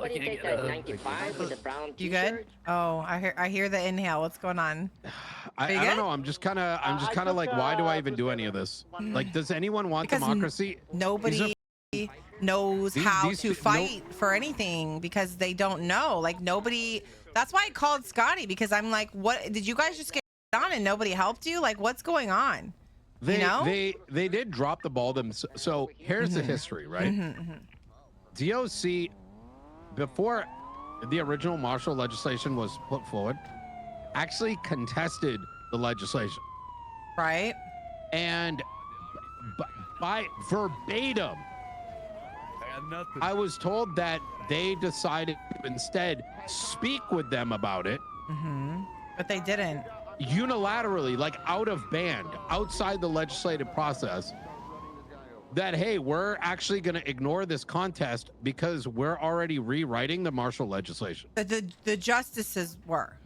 Somebody take that 95 with the brown t-shirt? You good? Oh, I hear the inhale. What's going on? I don't know. I'm just kind of like, why do I even do any of this? Like, does anyone want Because democracy? Nobody knows how to fight for anything because they don't know. Like nobody. That's why I called Scotty, because I'm like, what did you guys just get on and nobody helped you? Like, what's going on? They did drop the ball so here's the history, right? DOC, before the original martial legislation was put forward, actually contested the legislation, right? And by verbatim, I was told that they decided to instead speak with them about it, but they didn't. Unilaterally, like out of band, outside the legislative process, that hey, we're actually going to ignore this contest because we're already rewriting the martial legislation. The justices were.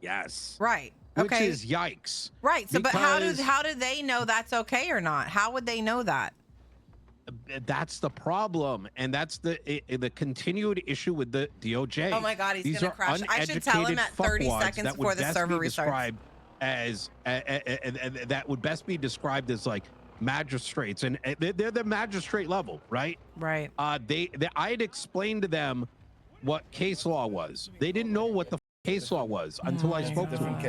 Yes. Right. Which Okay. is yikes. Right. So, but how do they know that's okay or not? How would they know that? That's the problem, and that's the continued issue with the DOJ. Oh my God, he's gonna crash. I should tell him at 30 seconds before the server restarts. That would best be described as like magistrates, and they're the magistrate level, right? Right. I had explained to them what case law was. They didn't know what the case law was until I spoke to them.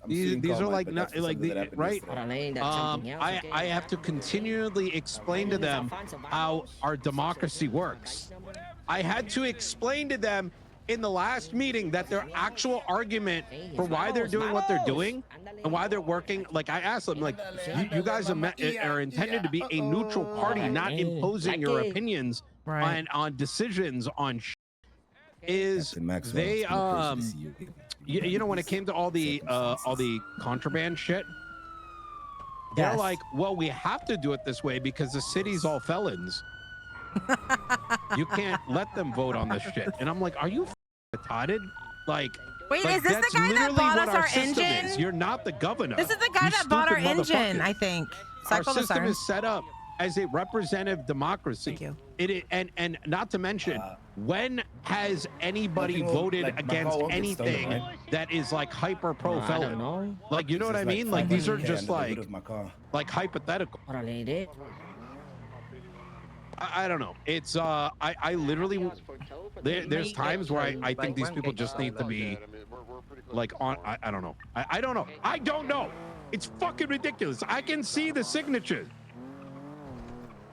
These are like not like the right. I have to continually explain to them how our democracy works. I had to explain to them in the last meeting that their actual argument for why they're doing what they're doing and why they're working, like I asked them, like you guys are intended to be a neutral party, not imposing your opinions on decisions on is they you know, when it came to all the contraband shit, they're like, well, we have to do it this way because the city's all felons. You can't let them vote on this shit. And I'm like, are you retarded? Like, wait, is this the guy that bought us our engine? You're not the governor. This is the guy that bought our engine, I think. Our system is set up as a representative democracy. Thank you. And not to mention, when has anybody voted against anything that is like hyper pro felon? Like, you know what I mean? Like, these are just like hypothetical. I don't know. It's I literally there's times where I think these people just need to be like on I don't know. I don't know. It's fucking ridiculous. I can see the signatures.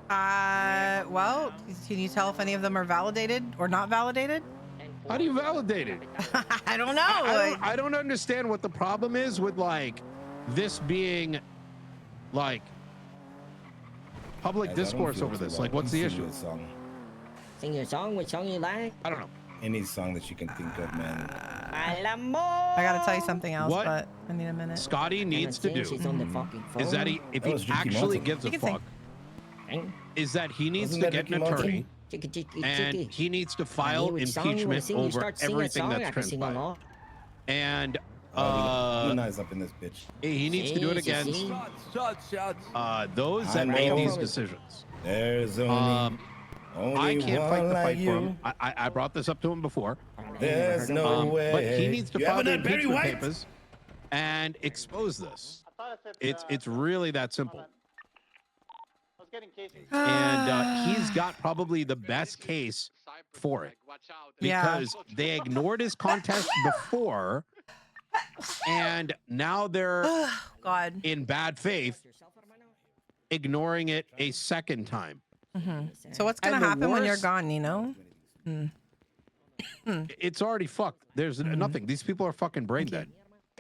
Well, can you tell if any of them are validated or not validated? How do you validate it? I don't know. I don't understand what the problem is with like this being like public discourse over this. Like, what's the issue? Sing your song. Which song you like? I don't know. Any song that you can think of, man. I gotta tell you something else, but I need a minute. Scotty needs to do is that if he actually gives a fuck, is that he needs to get an attorney and he needs to file impeachment over everything that's transpired. And up in this bitch. He needs to do it against those that make these decisions. There's only I can't fight the fight for him. I brought this up to him before. There's no way. But he needs to file the impeachment papers and expose this. It's really that simple. And he's got probably the best case for it because they ignored his contest before, and now they're in bad faith ignoring it a second time. So what's gonna happen when you're gone, Nino? It's already fucked. There's nothing. These people are fucking brain dead.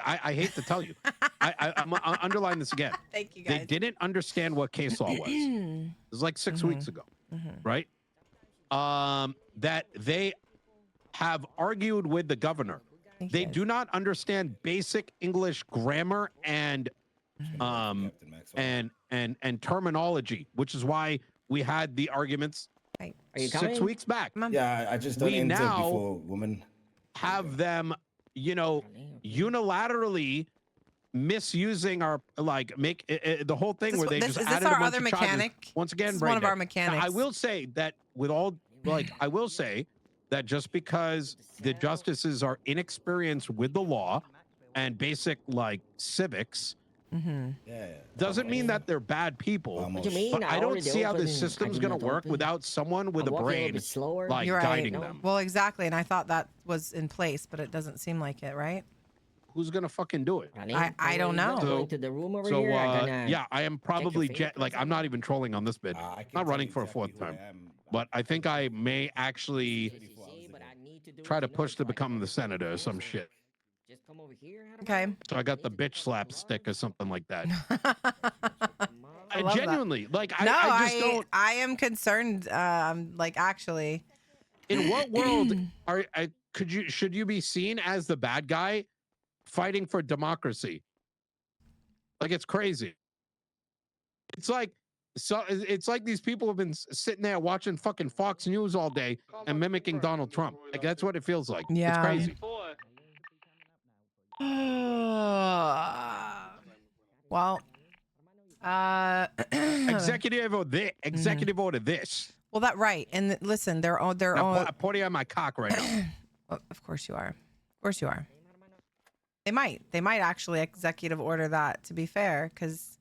I hate to tell you. I'm underline this again. Thank you, guys. They didn't understand what case law was. It was like 6 weeks ago, right? That they have argued with the governor. They do not understand basic English grammar and terminology, which is why we had the arguments 6 weeks back. Yeah, I just don't enter before, woman. Have them, you know, unilaterally misusing our the whole thing where they just added a bunch of charges. Once again, one of our mechanics. I will say that with all I will say that just because the justices are inexperienced with the law and basic like civics doesn't mean that they're bad people. What do you mean? But I don't see how this I system's did gonna not work open. without someone with I'm a walking little brain bit slower. like You're right. guiding them. Well, exactly, and I thought that was in place, but it doesn't seem like it, right? Who's gonna fucking do it? I don't know. Go into the room over So here. I'm gonna yeah, I am probably fingerprints like I'm not even trolling on this bit. I can Not tell running you for a exactly fourth who I time, am. but I think I may actually but I need to do try it to know push it to so I become can the senator or some shit. Just come over here. How do Okay. So I got the bitch slap stick or something like that. I love that. Genuinely, like No, I just don't. I am concerned. Like actually, In what world should you be seen as the bad guy fighting for democracy? Like it's crazy. It's like these people have been sitting there watching fucking Fox News all day and mimicking Donald Trump. Like that's what it feels like. Yeah. It's crazy. Well, Executive order this. well, that right. And listen, they're on their Now, own. I'm pointing on my cock right now. Well, of course you are. Of course you are. They might actually executive order that, to be fair, because,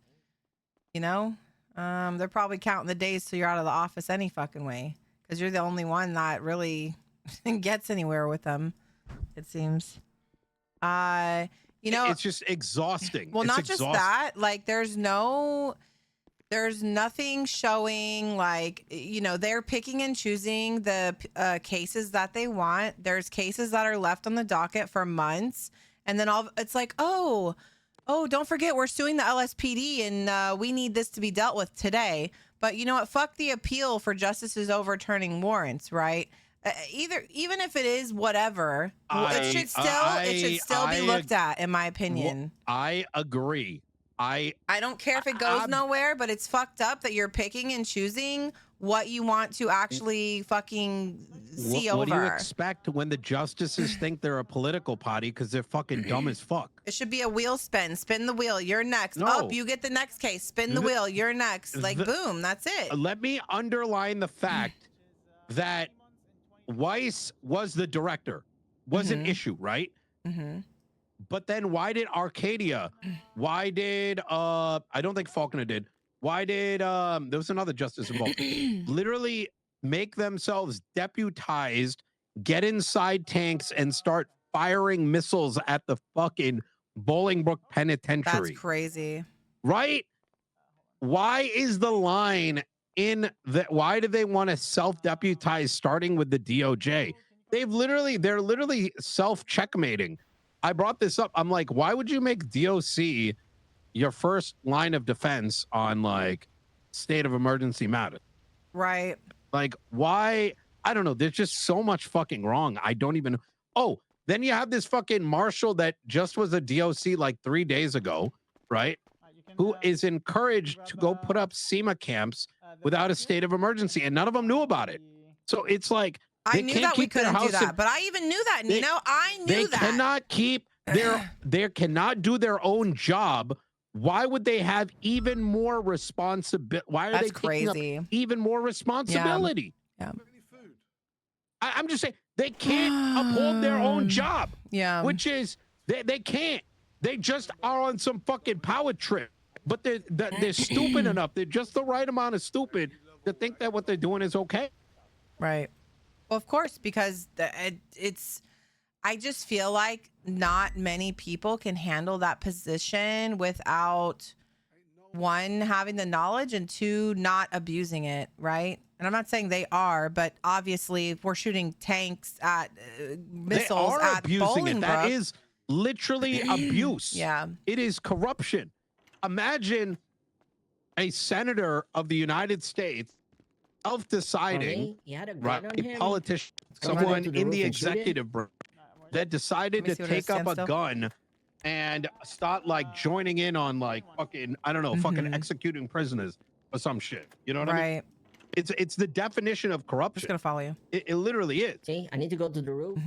you know, they're probably counting the days till you're out of the office any fucking way, because you're the only one that really gets anywhere with them, it seems. You know, It's just exhausting. well, It's not just exhausting. that, like there's nothing showing, like, you know, they're picking and choosing the cases that they want. There's cases that are left on the docket for months, and then it's like, oh, don't forget we're suing the LSPD and we need this to be dealt with today. But you know what? Fuck the appeal for justices overturning warrants, right? Even if it is whatever, it should still be looked at, in my opinion. I agree. I don't care if it goes nowhere, but it's fucked up that you're picking and choosing what you want to actually fucking see over. What do you expect when the justices think they're a political party because they're fucking dumb as fuck? It should be a wheel spin. Spin the wheel. You're next. No. Up, you get the next case. Spin the wheel. You're next. Like, boom. That's it. Let me underline the fact that Weiss was the director. Was an issue, right? But then why did Arcadia? Why did I don't think Faulkner did. Why did there was another justice involved? Literally make themselves deputized, get inside tanks and start firing missiles at the fucking Bolingbrook Penitentiary. That's crazy. Right? Why is the line in that? Why do they want to self-deputize starting with the DOJ? They're literally self-checkmating. I brought this up. I'm like, why would you make DOC your first line of defense on like state of emergency matter? Right. Like, why? I don't know. There's just so much fucking wrong. I don't even. Oh, then you have this fucking marshal that just was a DOC like 3 days ago, right? Who is encouraged to go put up SEMA camps without a state of emergency, and none of them knew about it. So it's like, I knew that we couldn't do that, but I even knew that, Nino. I knew that. They cannot keep they cannot do their own job. Why would they have even more responsibility? Why are they taking up even more responsibility? Yeah. I'm just saying they can't uphold their own job. Yeah. Which is they can't. They just are on some fucking power trip. But they're stupid enough. They're just the right amount of stupid to think that what they're doing is okay. Right. Well, of course, because I just feel like not many people can handle that position without, one, having the knowledge, and two, not abusing it, right? And I'm not saying they are, but obviously if we're shooting tanks at missiles they are at abusing it. That Bolingbrook, is literally abuse. Yeah. It is corruption. Imagine a senator of the United States self-deciding, right, a politician, someone in the executive branch that decided to take up a gun and start like joining in on like fucking, I don't know, fucking executing prisoners or some shit. You know what I mean? It's the definition of corruption. Just gonna follow you. It literally is. See, I need to go to the roof.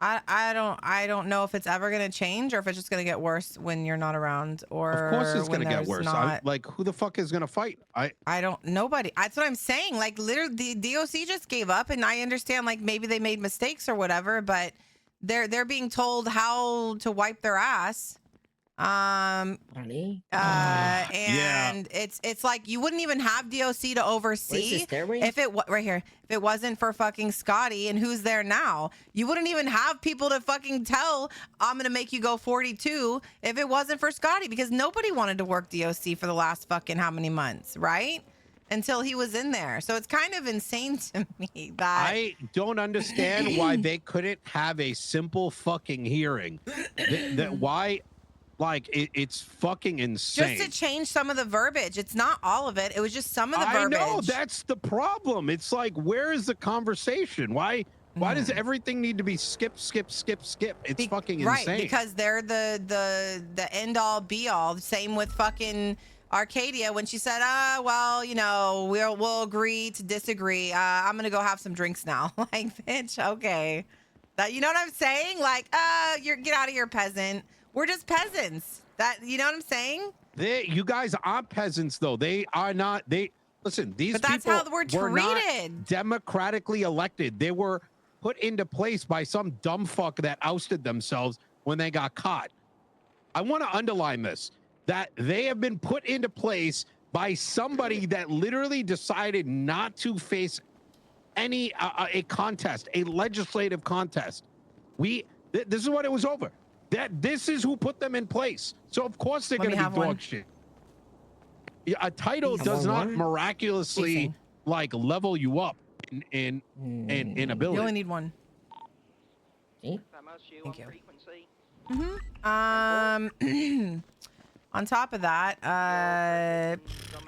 I don't know if it's ever gonna change or if it's just gonna get worse when you're not around, or Of course it's when gonna get there's worse. not. Like, who the fuck is gonna fight? I don't. Nobody. That's what I'm saying. Like, literally, the DOC just gave up, and I understand. Like, maybe they made mistakes or whatever, but they're being told how to wipe their ass. And it's like you wouldn't even have DOC to oversee if it right here, if it wasn't for fucking Scotty, and who's there now. You wouldn't even have people to fucking tell I'm gonna make you go 42 if it wasn't for Scotty, because nobody wanted to work DOC for the last fucking how many months, right? Until he was in there. So it's kind of insane to me that I don't understand why they couldn't have a simple fucking hearing. Why? Like, it's fucking insane. just to change some of the verbiage. It's not all of it. It was just some of the verbiage. I know, that's the problem. It's like, where is the conversation? Why does everything need to be skip? It's fucking insane. Right, because they're the end all be all. Same with fucking Arcadia when she said, well, you know, we'll agree to disagree. I'm gonna go have some drinks now. Like, bitch, okay. That, you know what I'm saying? Like, get out of here, peasant. We're just peasants. You know what I'm saying? You guys aren't peasants, though. They are not. Listen, these but that's people how we're were not treated. democratically elected. They were put into place by some dumb fuck that ousted themselves when they got caught. I want to underline this, that they have been put into place by somebody that literally decided not to face any a contest, a legislative contest. This is what it was over. This is who put them in place. So of course they're going to be dog shit. A title does not miraculously like level you up in ability. You only need one. See? Thank you. On top of that,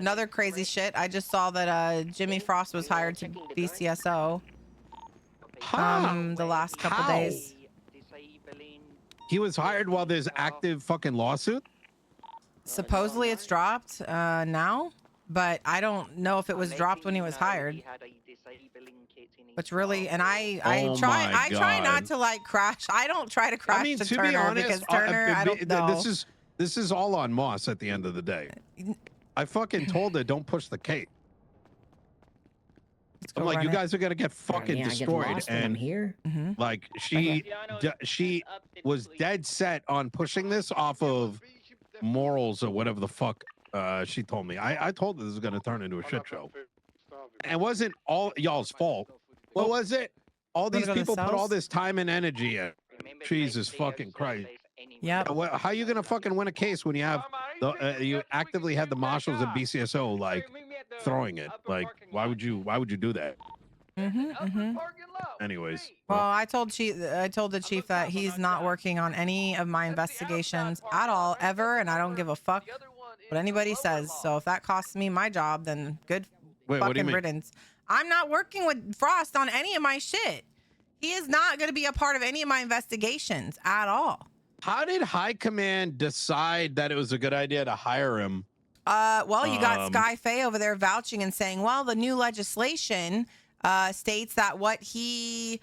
another crazy shit. I just saw that Jimmy Frost was hired to be CSO. The last couple days. He was hired while there's active fucking lawsuit? Supposedly it's dropped now, but I don't know if it was dropped when he was hired. Which really, and I try not to like crash. I don't try to crash to Turner, be honest, because Turner, I don't know. This is all on Moss at the end of the day. I fucking told her don't push the Kate. I'm like, you guys are gonna get fucking destroyed, and here, like she was dead set on pushing this off of morals or whatever the fuck she told me. I told her this was gonna turn into a shit show, and it wasn't all y'all's fault. What was it? All these people put all this time and energy in. Jesus fucking Christ. Yeah. How are you gonna fucking win a case when you have you actively had the marshals and BCSO like throwing it? Like, why would you do that? Anyways. Well, I told the chief that he's not working on any of my investigations at all ever, and I don't give a fuck what anybody says. So if that costs me my job, then good fucking riddance. I'm not working with Frost on any of my shit. He is not going to be a part of any of my investigations at all. How did High Command decide that it was a good idea to hire him? Well, you got Sky Faye over there vouching and saying, well, the new legislation states that what he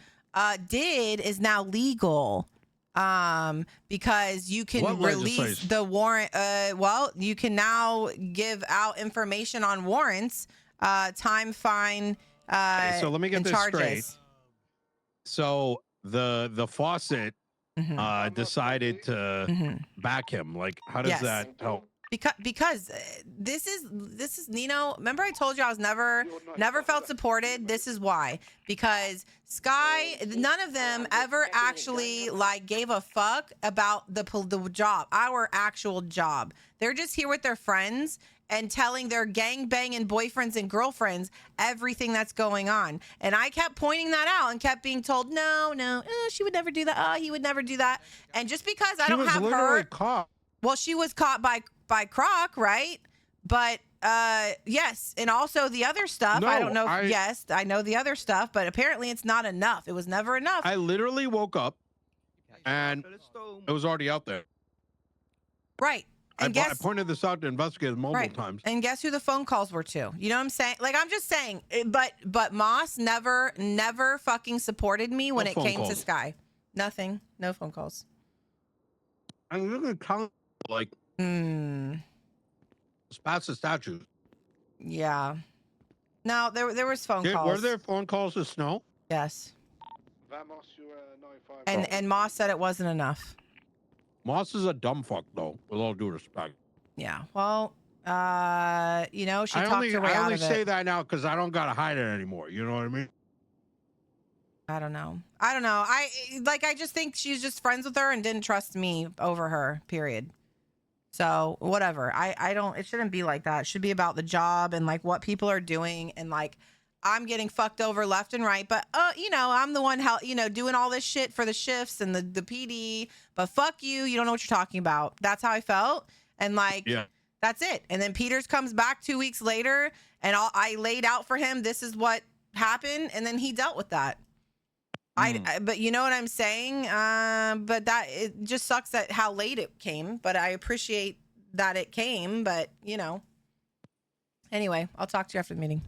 did is now legal because you can release the warrant. Well, you can now give out information on warrants, time, fine, okay, so let me get this charges. straight. So the Fawcett decided to back him. Like, how does that help? Because this is Nino. Remember I told you I was never felt supported. This is why. Because Sky, none of them ever actually like gave a fuck about the job, our actual job. They're just here with their friends and telling their gangbanging boyfriends and girlfriends everything that's going on. And I kept pointing that out and kept being told, no, she would never do that. Oh, he would never do that. And just because I don't have her. Caught. Well, she was caught by Croc, right? But yes, and also the other stuff. I don't know. Yes, I know the other stuff, but apparently it's not enough. It was never enough. I literally woke up and it was already out there. Right. And I pointed this out to investigators multiple times. And guess who the phone calls were to? You know what I'm saying? Like, I'm just saying, but Moss never fucking supported me when it came to Sky. Nothing. No phone calls. I'm looking at count like spots the statue. Yeah. No, there was phone calls. Were there phone calls to Snow? Yes. And Moss said it wasn't enough. Moss is a dumb fuck, though, with all due respect. Yeah. Well, you know, she talked her way I out only of say it. that now because I don't gotta hide it anymore. You know what I mean? I don't know. I just think she's just friends with her and didn't trust me over her, period. So whatever. I don't, it shouldn't be like that. It should be about the job and like what people are doing. And like, I'm getting fucked over left and right, but you know, I'm the one doing all this shit for the shifts and the PD, but fuck you. You don't know what you're talking about. That's how I felt. And like, yeah, that's it. And then Peters comes back 2 weeks later and I laid out for him, this is what happened. And then he dealt with that. But you know what I'm saying? But that, it just sucks that how late it came, but I appreciate that it came, but you know, anyway, I'll talk to you after the meeting.